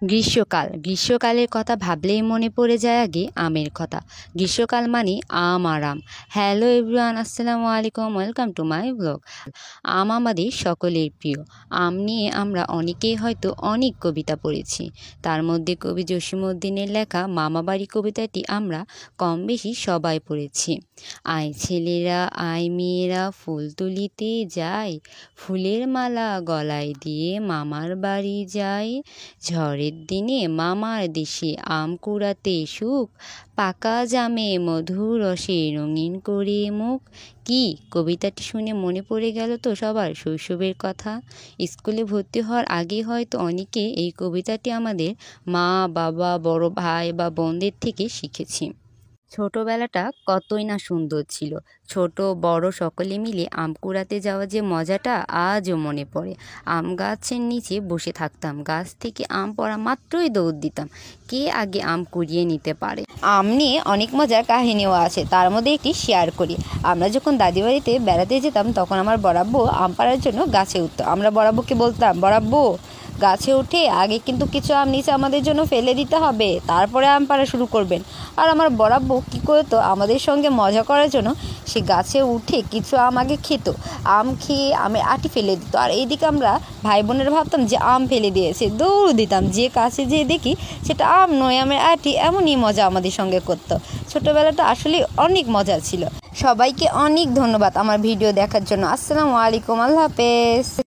গ্রীষ্মকালের কথা ভাবলেই মনে পড়ে যায় আগে আমের কথা। গ্রীষ্মকাল মানে আম আর আম। হ্যালো এভরিওয়ান, আসসালামু আলাইকুম, ওয়েলকাম টু মাই ব্লগ। আম আমাদের সকলের প্রিয়। আম নিয়ে আমরা অনেকেই হয়তো অনেক কবিতা পড়েছি। তার মধ্যে কবি জসীমউদ্দিনের লেখা মামাবাড়ি কবিতাটি আমরা কম বেশি সবাই পড়েছি। আয় ছেলেরা আয় মেয়েরা ফুল তুলিতে যায়, ফুলের মালা গলায় দিয়ে মামার বাড়ি যায়। ঝড়ের দিনে মামার দেশে আম কুড়াতে সুখ, পাকা জামে মধুর রসে রঙিন করে মুখ। কি কবিতাটি শুনে মনে পড়ে গেল তো সবার শৈশবের কথা। স্কুলে ভর্তি হওয়ার আগে হয়তো অনেকে এই কবিতাটি আমাদের মা বাবা বড় ভাই বা বোনদের থেকে শিখেছি। ছোটবেলাটা কতই না সুন্দর ছিল। ছোট বড় সকলে মিলে আম কুড়াতে যাওয়া যে মজাটা আজও মনে পড়ে। আম গাছের নিচে বসে থাকতাম, গাছ থেকে আম পড়া মাত্রই দৌড় দিতাম, কে আগে আম কুড়িয়ে নিতে পারে। আম নিয়ে অনেক মজার কাহিনীও আছে, তার মধ্যে একটি শেয়ার করি। আমরা যখন দাদি বাড়িতে বেড়াতে যেতাম তখন আমার বড়াব্বু আম পাড়ার জন্য গাছে উঠতো। আমরা বড়াব্বুকে বলতাম, বড়াব্বু গাছে উঠে আগে কিন্তু কিছু আম নিচে আমাদের জন্য ফেলে দিতে হবে, তারপরে আম পাড়া শুরু করবেন। আর আমার বড়াব্বু কী করতো, আমাদের সঙ্গে মজা করার জন্য সে গাছে উঠে কিছু আম আগে খেত, আম খেয়ে আমের আটি ফেলে দিত। আর এইদিকে আমরা ভাই বোনেরা ভাবতাম যে আম ফেলে দিয়েছে, দৌড় দিতাম, যে কাছে যেয়ে দেখি সেটা আম নয় আমের আটি। এমনই মজা আমাদের সঙ্গে করতো। ছোটোবেলাটা আসলে অনেক মজা ছিল। সবাইকে অনেক ধন্যবাদ আমার ভিডিও দেখার জন্য। আসসালামু আলাইকুম, আল্লাহ হাফেজ।